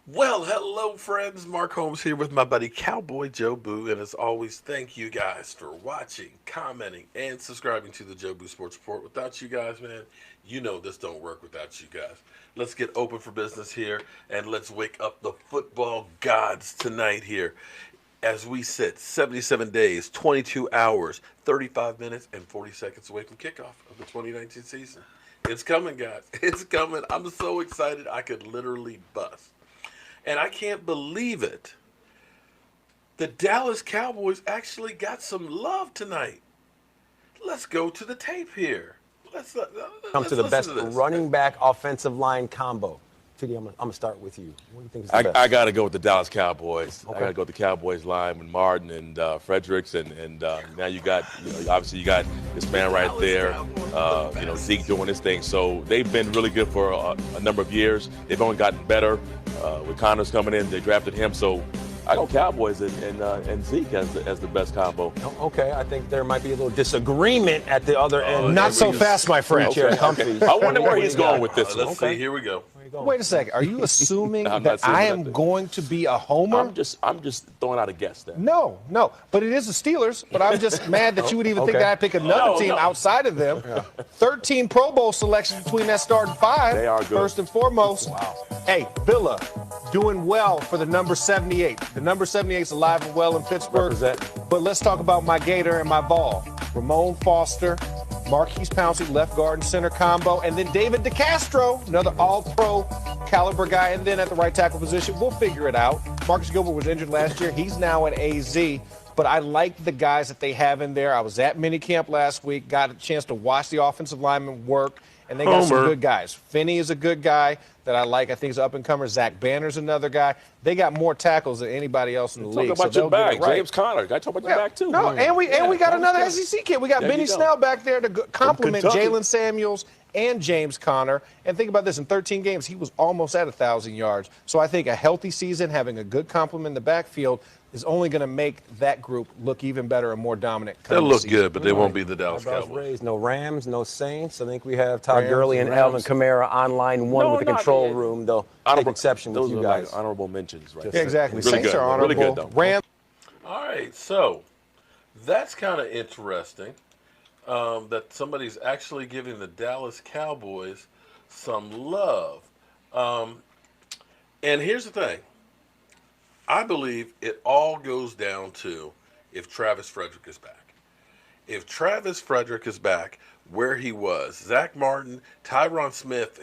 Well, hello, friends. Mark Holmes here with my buddy Cowboy Joe Boo. And as always, thank you guys for watching, commenting, and subscribing to the Joe Boo Sports Report. Without you guys, man, you know this don't work without you guys. Let's get open for business here and let's wake up the football gods tonight here as we sit 77 days, 22 hours, 35 minutes, and 40 seconds away from kickoff of the 2019 season. It's coming, guys. It's coming. I'm so excited I could literally bust. And I can't believe it. The Dallas Cowboys actually got some love tonight. Let's go to the tape here. Let's uh, Come let's to the listen best to this. running back offensive line combo. Fiddy, I'm gonna start with you. What do you think is the I, best? I got to go with the Dallas Cowboys. Okay. I got to go with the Cowboys line with Martin and Fredericks, and now you got, obviously you got this man right there, Zeke doing his thing. So they've been really good for a number of years. They've only gotten better. With Connors coming in, they drafted him. So I go Cowboys and Zeke as the best combo. Oh, okay, I think there might be a little disagreement at the other end. Not so fast, my friend. Chair comfy. I wonder where What he's do you got? going with this one. Let's see. Here we go. Where you going? Wait a second. Are you assuming I'm not that I assuming am nothing. going to be a homer? I'm just throwing out a guess there. No. But it is the Steelers. But I'm just mad that you would even think Okay. that I'd pick another No, team no. outside of them. 13 Pro Bowl selections between that starting five. They are good. First and foremost. Wow. Hey, Villa, doing well for the number 78. The number 78 is alive and well in Pittsburgh. Represent. But let's talk about my Gator and my Vol. Ramon Foster, Marquise Pouncey, left guard and center combo, and then David DeCastro, another all-pro caliber guy, and then at the right tackle position, we'll figure it out. Marcus Gilbert was injured last year. He's now at AZ. But I like the guys that they have in there. I was at minicamp last week, got a chance to watch the offensive linemen work, and they got some Homer. good guys. Finney is a good guy that I like. I think he's an up-and-comer. Zach Banner's another guy. They got more tackles than anybody else in the Talk league. about so your they'll get back, it right. James Conner. Got to talk about your back too. No, and we got another James SEC kid. We got There Benny you go. Snell back there to compliment Kentucky. Jalen Samuels and James Conner. And think about this: in 13 games, he was almost at 1,000 yards. So I think a healthy season, having a good complement in the backfield, is only going to make that group look even better and more dominant. They'll come look season. good, but they won't be the Dallas Eyebrows Cowboys. raised. No Rams, no Saints. I think we have Todd Rams, Gurley and Rams. Alvin Kamara on line one No, with the no, control yeah. room. They'll take exception with Those you are guys. like honorable mentions, right? Yeah, exactly. Really Saints good. are honorable. Really good, though. Rams. All right, so that's kind of interesting that somebody's actually giving the Dallas Cowboys some love. And here's the thing. I believe it all goes down to if Travis Frederick is back. If Travis Frederick is back where he was, Zach Martin, Tyron Smith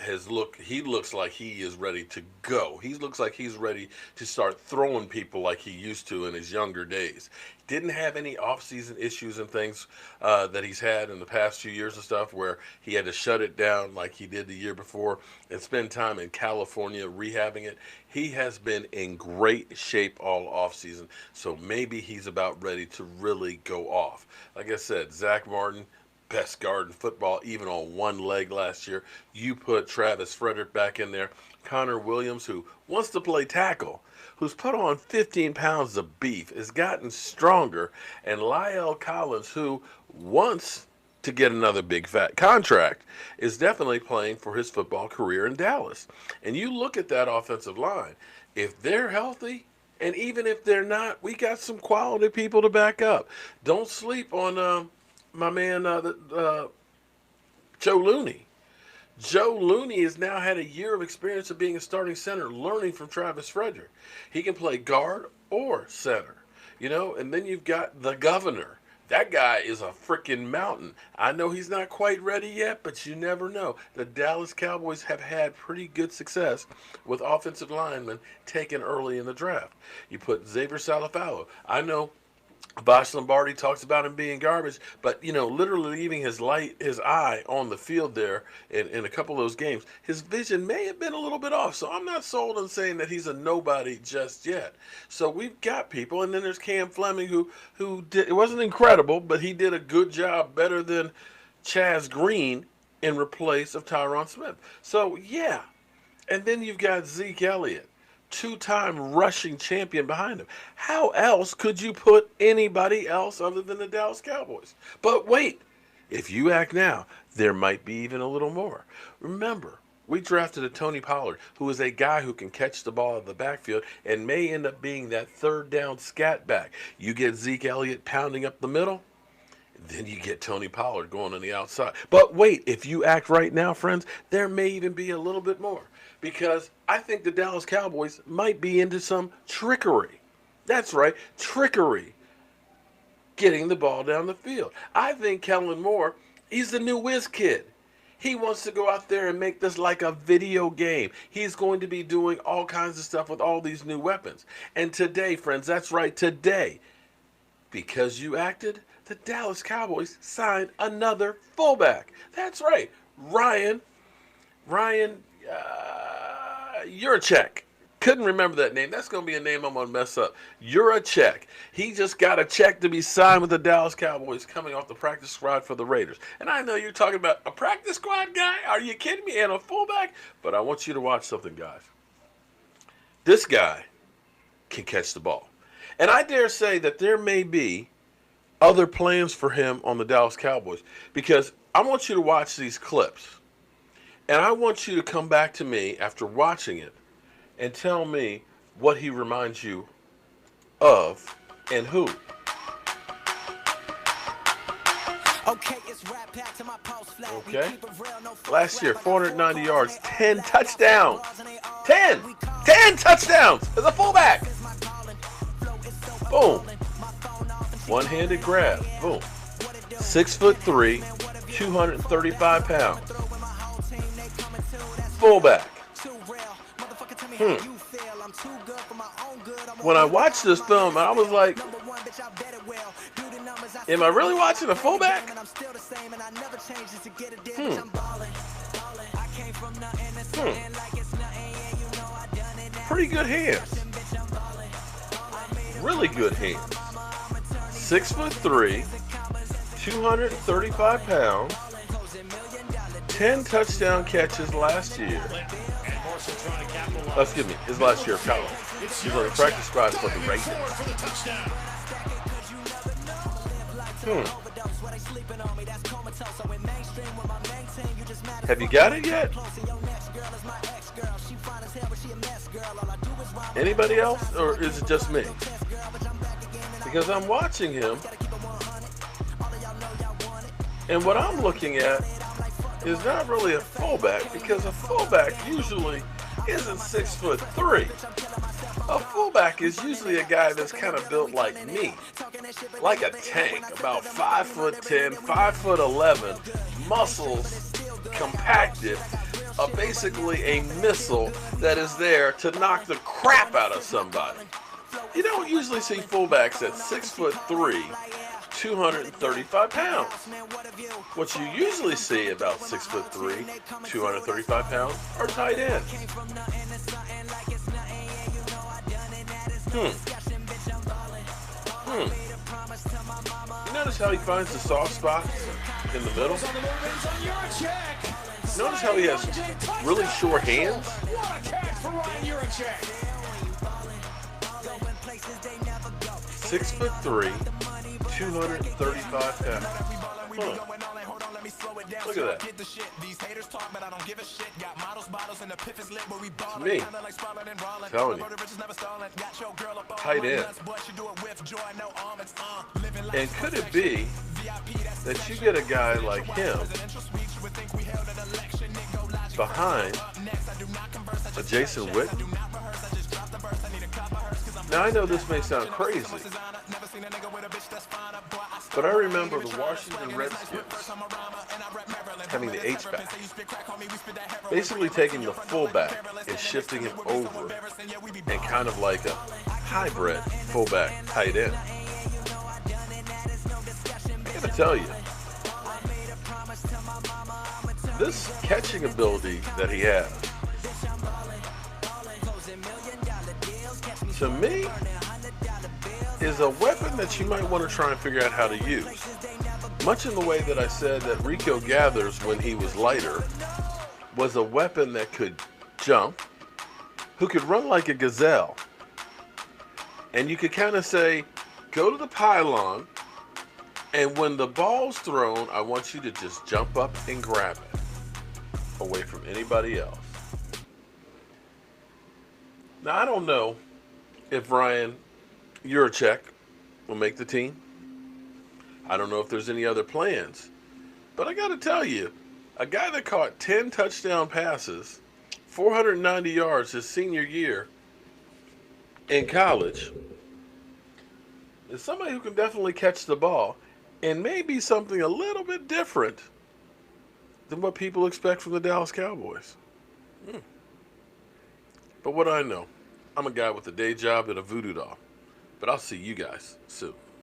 he looks like he is ready to go. He looks like he's ready to start throwing people like he used to in his younger days. Didn't have any offseason issues and things that he's had in the past few years and stuff where he had to shut it down like he did the year before and spend time in California rehabbing it. He has been in great shape all offseason, so maybe he's about ready to really go off. Like I said, Zach Martin, best guard in football, even on one leg last year. You put Travis Frederick back in there. Connor Williams, who wants to play tackle, who's put on 15 pounds of beef, has gotten stronger. And Lyle Collins, who wants to get another big fat contract, is definitely playing for his football career in Dallas. And you look at that offensive line. If they're healthy, and even if they're not, we got some quality people to back up. Don't sleep on my man Joe Looney. Joe Looney has now had a year of experience of being a starting center, learning from Travis Frederick. He can play guard or center, and then you've got the governor. That guy is a freaking mountain. I know he's not quite ready yet, but you never know. The Dallas Cowboys have had pretty good success with offensive linemen taken early in the draft. You put Xavier Salafalo. I know Vosh Lombardi talks about him being garbage, but literally leaving his eye on the field there in a couple of those games, his vision may have been a little bit off. So I'm not sold on saying that he's a nobody just yet. So we've got people, and then there's Cam Fleming, who did, it wasn't incredible, but he did a good job, better than Chaz Green in replace of Tyron Smith. So yeah, and then you've got Zeke Elliott, two-time rushing champion behind him. How else could you put anybody else other than the Dallas Cowboys? But wait, if you act now, there might be even a little more. Remember, We drafted a Tony Pollard, who is a guy who can catch the ball out of the backfield and may end up being that third down scat back. You get Zeke Elliott pounding up the middle, then you get Tony Pollard going on the outside. But wait, if you act right now, friends, there may even be a little bit more. Because I think the Dallas Cowboys might be into some trickery. That's right, trickery. Getting the ball down the field. I think Kellen Moore, he's the new whiz kid. He wants to go out there and make this like a video game. He's going to be doing all kinds of stuff with all these new weapons. And today, friends, that's right, today, because you acted, the Dallas Cowboys signed another fullback. That's right, Ryan Yurachek. Couldn't remember that name. That's going to be a name I'm going to mess up. Yurachek. He just got a check to be signed with the Dallas Cowboys coming off the practice squad for the Raiders. And I know you're talking about a practice squad guy. Are you kidding me? And a fullback? But I want you to watch something, guys. This guy can catch the ball. And I dare say that there may be other plans for him on the Dallas Cowboys, because I want you to watch these clips. And I want you to come back to me after watching it and tell me what he reminds you of and who. Okay. Last year, 490 yards, 10 touchdowns. 10 touchdowns as a fullback. Boom. One-handed grab. Boom. 6'3", 235 pounds. Fullback. When I watched this film, I was like, am I really watching a fullback? Pretty good hands. Really good hands. 6'3", 235 pounds. 10 touchdown catches last year. Excuse me, his last year of college. He's on the practice squad for the Raiders. Have you got it yet? Anybody else, or is it just me? Because I'm watching him, and what I'm looking at is not really a fullback, because a fullback usually isn't 6'3". A fullback is usually a guy that's kind of built like me, like a tank, about 5'10", 5'11", muscles compacted, basically a missile that is there to knock the crap out of somebody. You don't usually see fullbacks at 6'3", 235 pounds. What you usually see about 6'3", 235 pounds are tight ends. You notice how he finds the soft spots in the middle? Notice how he has really short hands? 6'3", 235 pounds. Look at that. To me, I'm telling you, tight end. And could it be that you get a guy like him behind a Jason Witten? Now, I know this may sound crazy, but I remember the Washington Redskins having the H-back, basically taking the fullback and shifting him over, and kind of like a hybrid fullback tight end. I gotta tell you, this catching ability that he has, to me, is a weapon that you might want to try and figure out how to use. Much in the way that I said that Rico Gathers, when he was lighter, was a weapon that could jump, who could run like a gazelle. And you could kind of say, go to the pylon, and when the ball's thrown, I want you to just jump up and grab it. away from anybody else. Now, I don't know if Ryan Yurachek will make the team. I don't know if there's any other plans. But I got to tell you, a guy that caught 10 touchdown passes, 490 yards his senior year in college, is somebody who can definitely catch the ball and maybe something a little bit different than what people expect from the Dallas Cowboys. But what do I know? I'm a guy with a day job and a voodoo doll. But I'll see you guys soon.